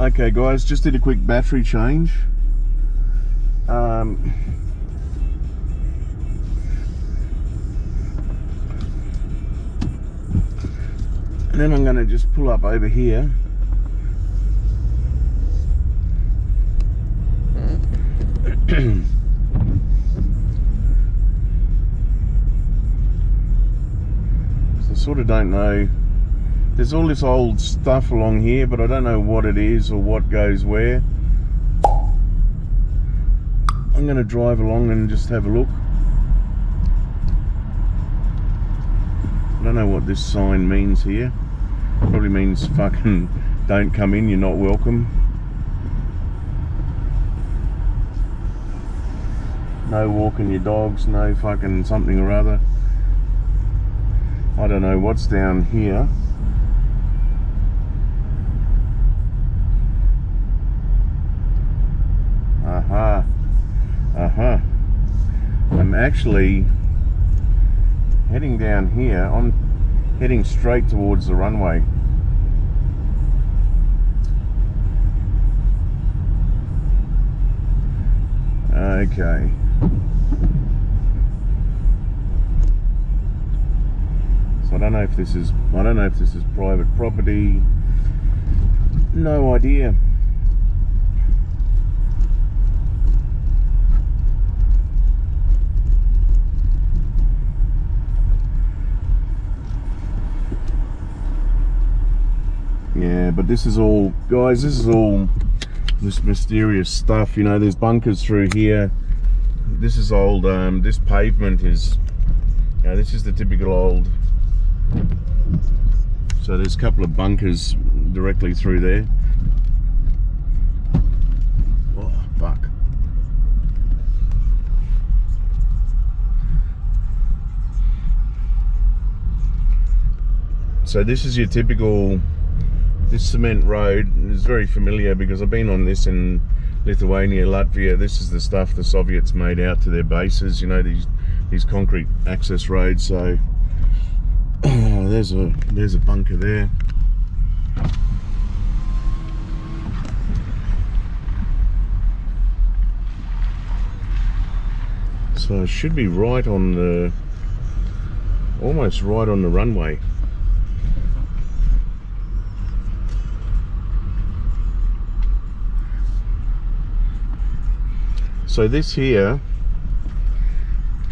Okay guys, just did a quick battery change. And then I'm going to just pull up over here. So I sort of don't know. There's all this old stuff along here, but I don't know what it is or what goes where. I'm going to drive along and just have a look. I don't know what this sign means here. Probably means fucking don't come in, you're not welcome. No walking your dogs, no fucking something or other. I don't know what's down here. I'm actually heading down here. I'm heading straight towards the runway. Okay. So I don't know if this is private property. No idea. Yeah, but this is all, guys, this is all this mysterious stuff, you know. There's bunkers through here. This is old, this pavement is, you know, this is the typical old, so there's a couple of bunkers directly through there. Oh, fuck. So this is your typical, this cement road is very familiar because I've been on this in Lithuania, Latvia. This is the stuff the Soviets made out to their bases, you know, these concrete access roads. So there's a bunker there. So it should be right on the, almost right on the runway. So this here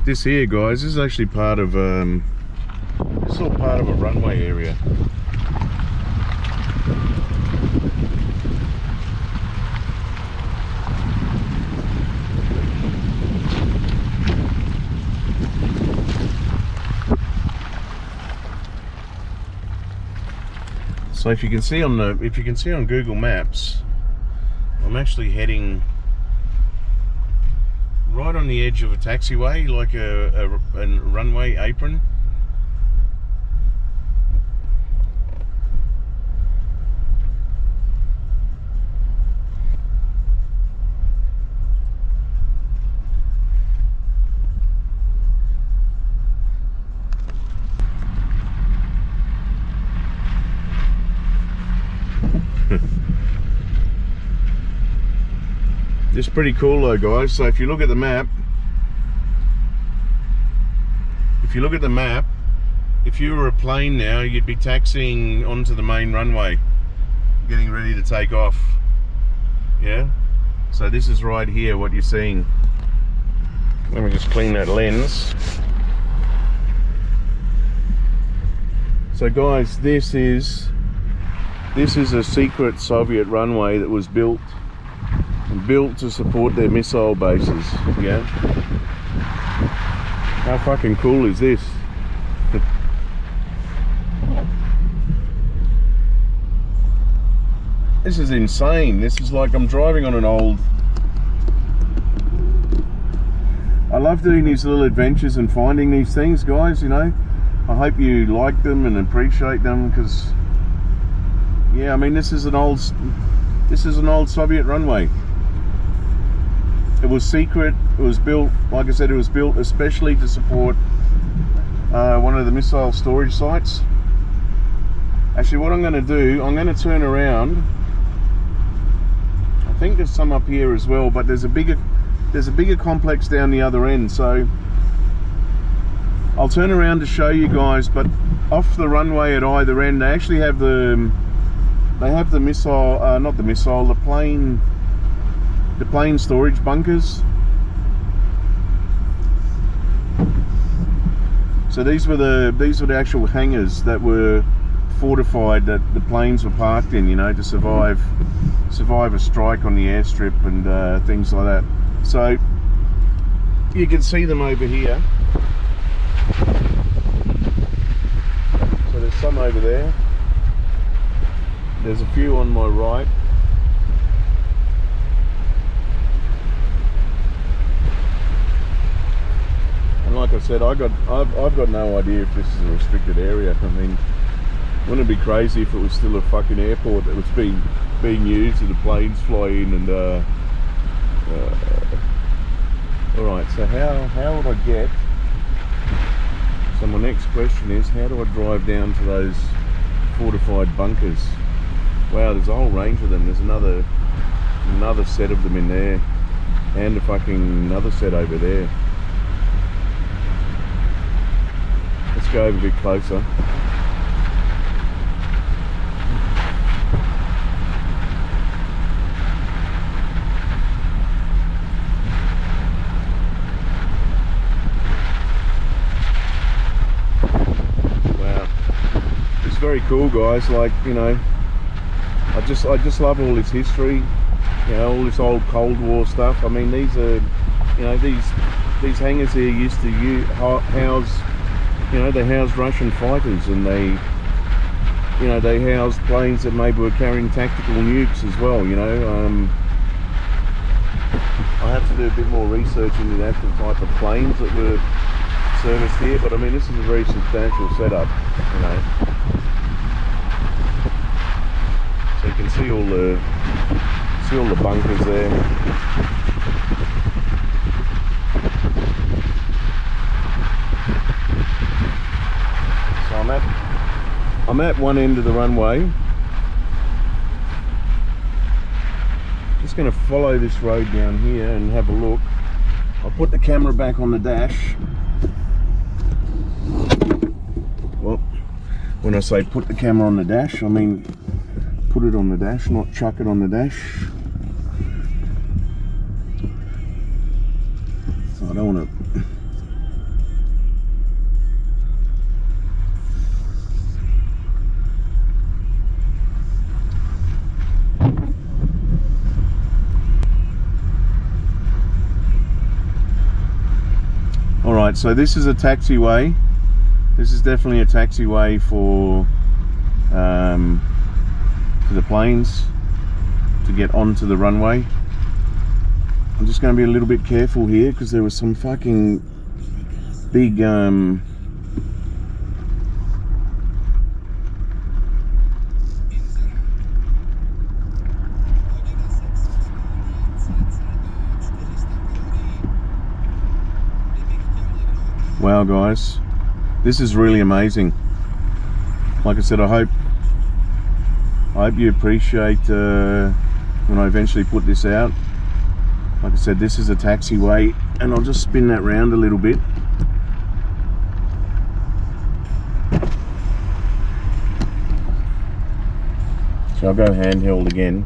guys, this is actually part of this is all part of a runway area. So if you can see on Google Maps, I'm actually heading right on the edge of a taxiway, like a runway apron. It's pretty cool though, guys. So if you look at the map, if you were a plane now, you'd be taxiing onto the main runway, getting ready to take off. Yeah, so this is right here what you're seeing. Let me just clean that lens. So guys, this is a secret Soviet runway that was built to support their missile bases. Yeah, how fucking cool is this? This is insane. This is like I'm driving on an old, I love doing these little adventures and finding these things, guys, you know. I hope you like them and appreciate them, because yeah, I mean, this is an old Soviet runway. It was secret. It was built, like I said, it was built especially to support one of the missile storage sites. Actually, what I'm going to do, I'm going to turn around think there's some up here as well, but there's a bigger complex down the other end. So I'll turn around to show you guys, but off the runway at either end, they actually have the missile, not the missile, the plane storage bunkers. So these were the actual hangars that were fortified, that the planes were parked in, you know, to survive a strike on the airstrip and things like that. So you can see them over here. So there's some over there. There's a few on my right. And like I said, I've got no idea if this is a restricted area. I mean, wouldn't it be crazy if it was still a fucking airport that was being used and the planes fly in and alright, so how would I get, so my next question is, how do I drive down to those fortified bunkers? Wow, there's a whole range of them. There's another set of them in there, and a fucking another set over there. Let's go over a bit closer. Very cool, guys. Like, you know, I just love all this history, you know, all this old Cold War stuff. I mean, these are, you know, these hangars here used to house, you know, they housed Russian fighters, and they housed planes that maybe were carrying tactical nukes as well, you know. I have to do a bit more research into the actual type of planes that were serviced here, but I mean, this is a very substantial setup, you know. So you can see all the bunkers there. So I'm at one end of the runway. Just going to follow this road down here and have a look. I'll put the camera back on the dash. Well, when I say put the camera on the dash, I mean put it on the dash, not chuck it on the dash. So I don't want to. All right, so this is a taxiway. This is definitely a taxiway for the planes to get onto the runway. I'm just going to be a little bit careful here because there was some fucking big wow, guys, this is really amazing. Like I said, I hope you appreciate when I eventually put this out. Like I said, this is a taxiway, and I'll just spin that round a little bit. So I'll go handheld again.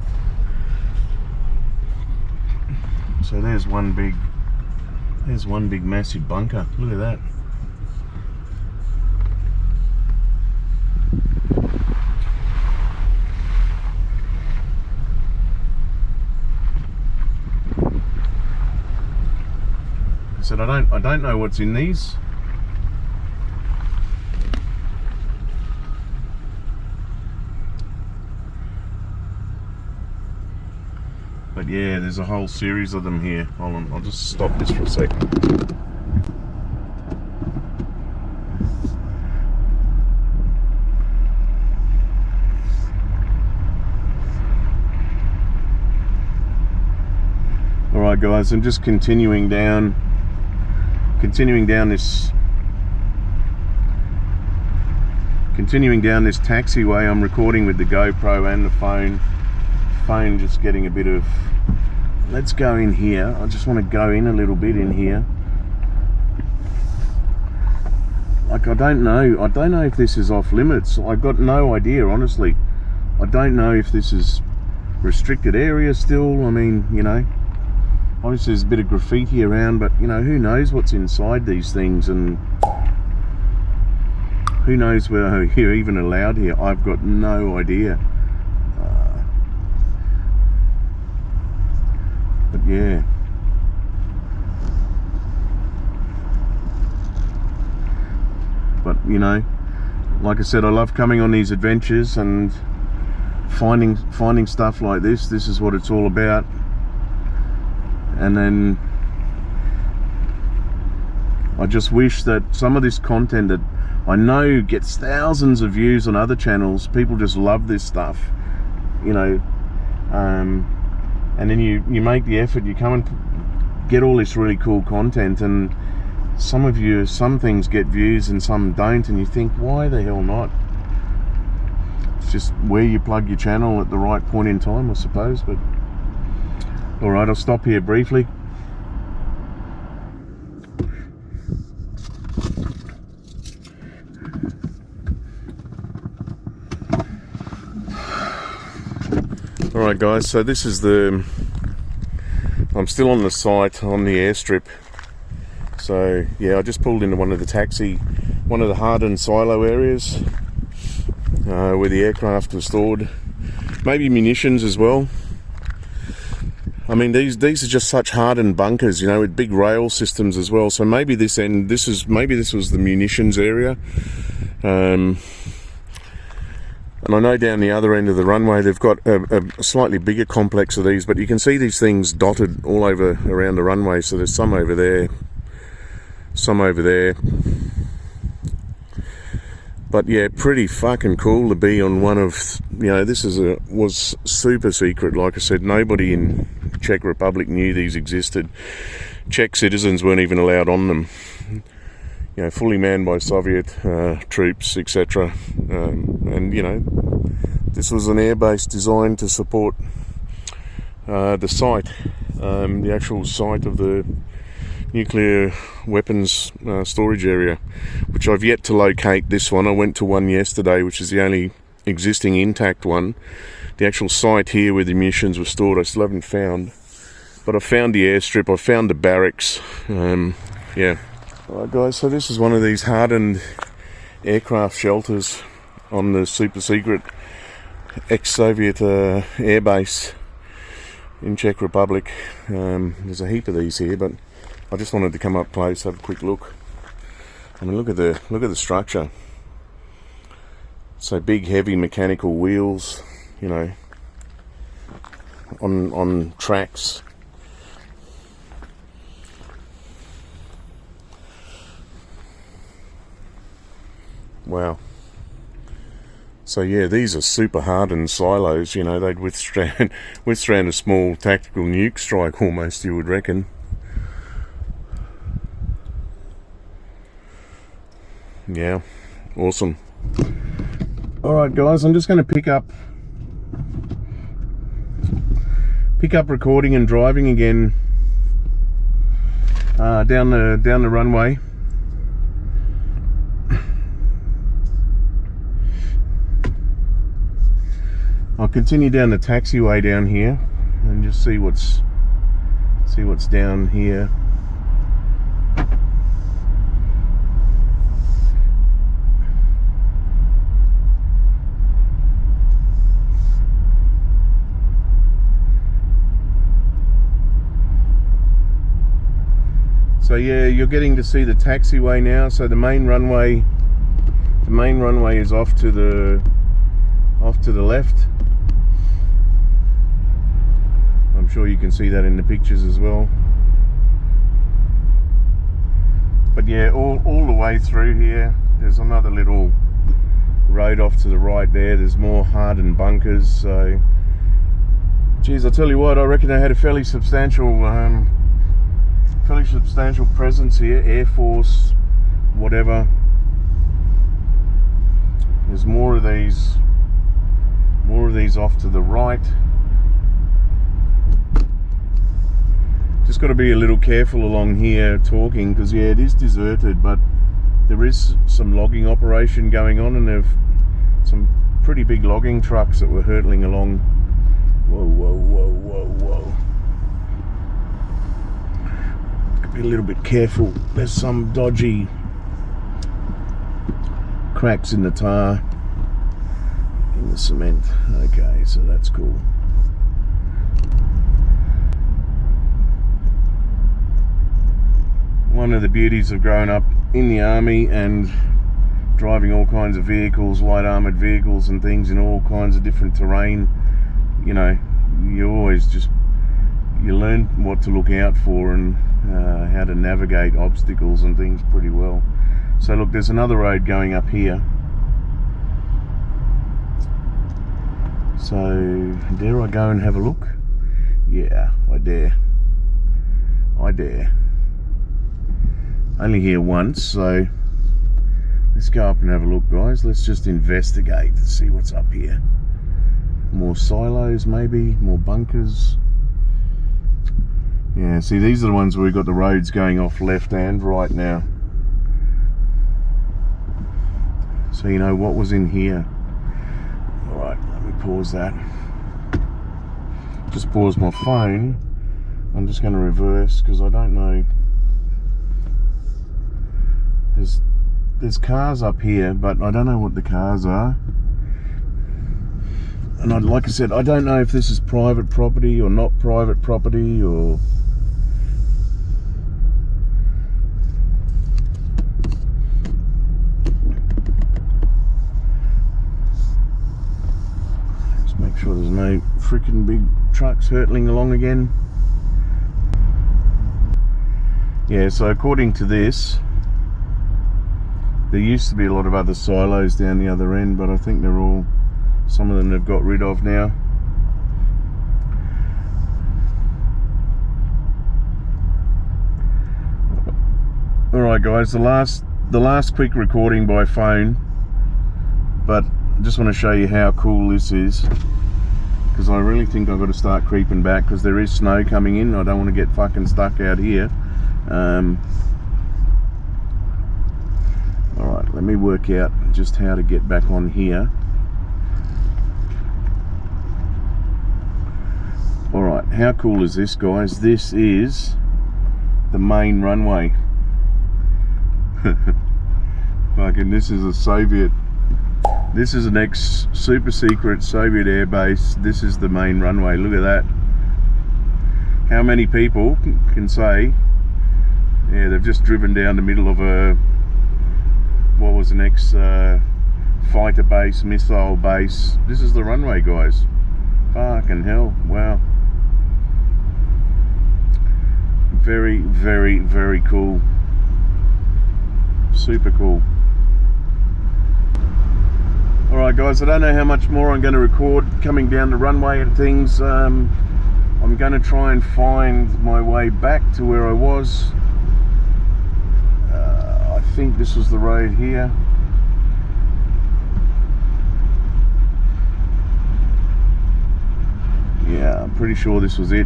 So there's one big massive bunker. Look at that. I said I don't know what's in these. But yeah, there's a whole series of them here. Hold on, I'll just stop this for a sec. Alright guys, I'm just continuing down this taxiway. I'm recording with the GoPro and the phone phone just getting a bit of... Let's go in here. I just want to go in a little bit in here. Like, I don't know if this is off limits. I've got no idea, honestly. I don't know if this is restricted area still. I mean, you know, obviously there's a bit of graffiti around, but you know, who knows what's inside these things, and who knows whether you're even allowed here. I've got no idea. But yeah. But you know, like I said, I love coming on these adventures and finding stuff like this. This is what it's all about. And then I just wish that some of this content that I know gets thousands of views on other channels, people just love this stuff, you know, and then you make the effort, you come and get all this really cool content, and some things get views and some don't, and you think, why the hell not? It's just where you plug your channel at the right point in time, I suppose. But alright, I'll stop here briefly. Alright guys, so this is I'm still on the site, on the airstrip. So yeah, I just pulled into one of the hardened silo areas where the aircraft was stored. Maybe munitions as well. I mean, these are just such hardened bunkers, you know, with big rail systems as well. So maybe this was the munitions area. And I know down the other end of the runway they've got a slightly bigger complex of these, but you can see these things dotted all over around the runway. So there's some over there, some over there. But yeah, pretty fucking cool to be on one of, you know, this was super secret. Like I said, nobody in Czech Republic knew these existed. Czech citizens weren't even allowed on them. You know, fully manned by Soviet troops, etc. And you know, this was an airbase designed to support the site, the actual site of the nuclear weapons storage area, which I've yet to locate. This one, I went to one yesterday, which is the only existing intact one. The actual site here where the munitions were stored, I still haven't found. But I found the airstrip, I found the barracks. Yeah. Alright guys, so this is one of these hardened aircraft shelters on the super secret ex-Soviet air base in Czech Republic. There's a heap of these here, but I just wanted to come up close, have a quick look. I mean, look at the structure. So big, heavy mechanical wheels, you know, on tracks. Wow. So yeah, these are super hardened silos, you know, they'd withstand a small tactical nuke strike almost, you would reckon. Yeah, awesome. Alright guys, I'm just going to pick up recording and driving again down the runway. I'll continue down the taxiway down here and just see what's down here. So yeah, you're getting to see the taxiway now. So the main runway is off to the left. I'm sure you can see that in the pictures as well. But yeah, all the way through here, there's another little road off to the right there. There's more hardened bunkers. So, geez, I tell you what, I reckon they had a fairly substantial presence here. Air Force, whatever. There's more of these off to the right. got to be a little careful along here talking, because yeah, it is deserted, but there is some logging operation going on, and there've some pretty big logging trucks that were hurtling along. Whoa, whoa, whoa, whoa, whoa. Be a little bit careful. There's some dodgy cracks in the tar, in the cement. Okay, so that's cool. One of the beauties of growing up in the army and driving all kinds of vehicles, light armoured vehicles and things in all kinds of different terrain, you know, you always just, you learn what to look out for and how to navigate obstacles and things pretty well. So look, there's another road going up here. So dare I go and have a look? Yeah, I dare. I dare. Only here once, so let's go up and have a look, guys. Let's just investigate to see what's up here. More silos, maybe more bunkers. Yeah, see, these are the ones where we've got the roads going off left and right now. So you know what was in here. Alright, let me pause that. Just pause my phone. I'm just going to reverse because I don't know. There's cars up here, but I don't know what the cars are. And like I said, I don't know if this is private property or not private property, or just make sure there's no freaking big trucks hurtling along again. Yeah, so according to this, there used to be a lot of other silos down the other end, but I think they're all, some of them they've got rid of now. Alright guys, the last quick recording by phone, but I just want to show you how cool this is, because I really think I've got to start creeping back, because there is snow coming in. I don't want to get fucking stuck out here. Alright, let me work out just how to get back on here. Alright, how cool is this, guys? This is the main runway. Fucking, this is a Soviet, this is an super secret Soviet air base. This is the main runway. Look at that. How many people can say, yeah, they've just driven down the middle of a, what was the next fighter base, missile base. This is the runway, guys. Fucking hell, wow. Very, very, very cool. Super cool. Alright guys, I don't know how much more I'm going to record coming down the runway and things. I'm going to try and find my way back to where I was. I think this was the road here. Yeah, I'm pretty sure this was it.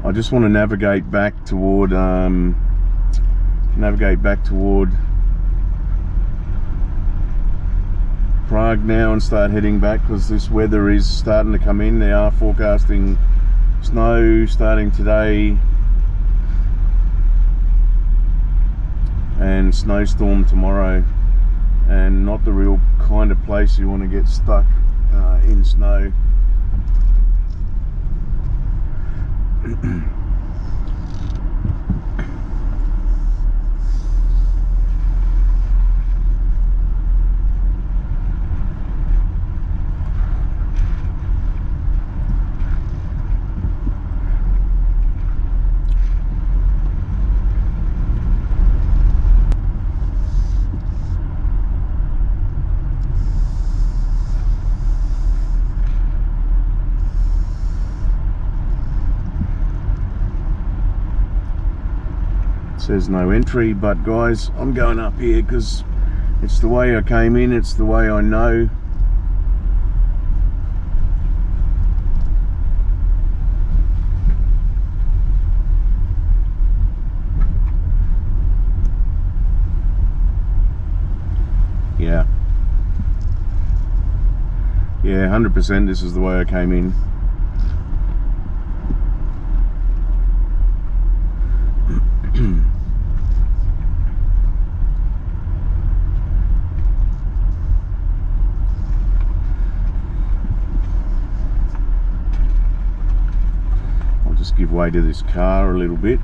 I just want to navigate back toward Prague now and start heading back, because this weather is starting to come in. They are forecasting snow starting today and snowstorm tomorrow, and not the real kind of place you want to get stuck in snow. Says no entry, but guys, I'm going up here because It's the way I came in, it's the way I know. Yeah. Yeah, 100% this is the way I came in. I'll just give way to this car a little bit.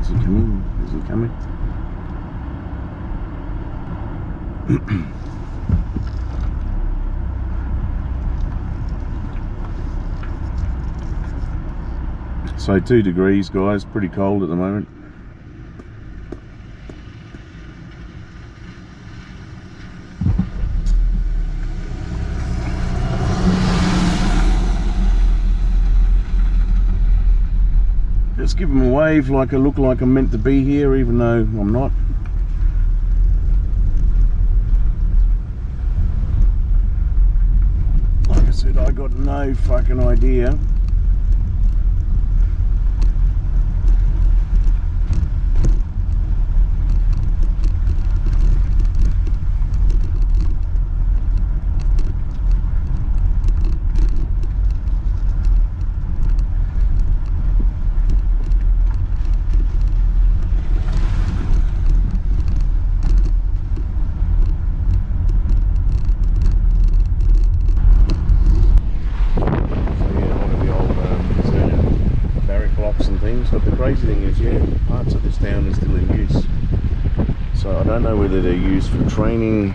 Is he coming? Is he coming? So 2 degrees, guys, pretty cold at the moment. Just give them a wave like I look like I'm meant to be here, even though I'm not. Like I said, I got no fucking idea. But the crazy thing is, yeah, parts of this town are still in use. So I don't know whether they're used for training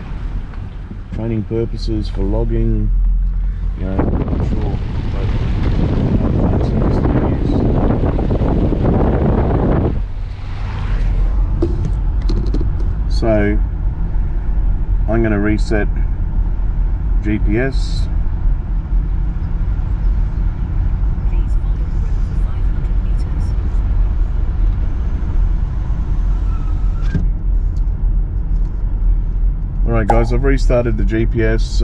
purposes, for logging, you know, I'm not sure. But parts of this still in use. So I'm going to reset GPS. Alright guys, I've restarted the GPS.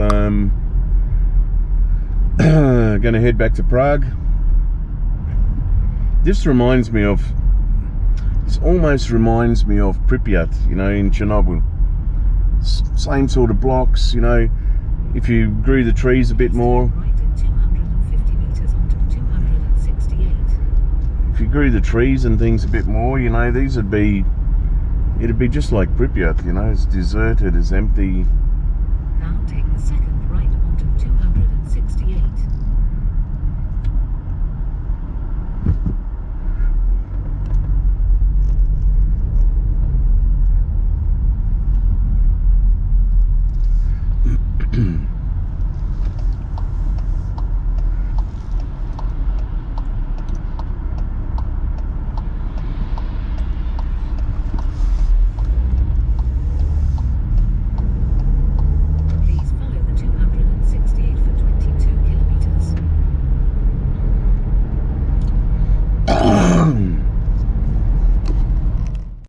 Going to head back to Prague. This almost reminds me of Pripyat, you know, in Chernobyl. Same sort of blocks, you know, if you grew the trees a bit more. If you grew the trees and things a bit more, you know, it'd be just like Pripyat, you know, it's deserted, it's empty.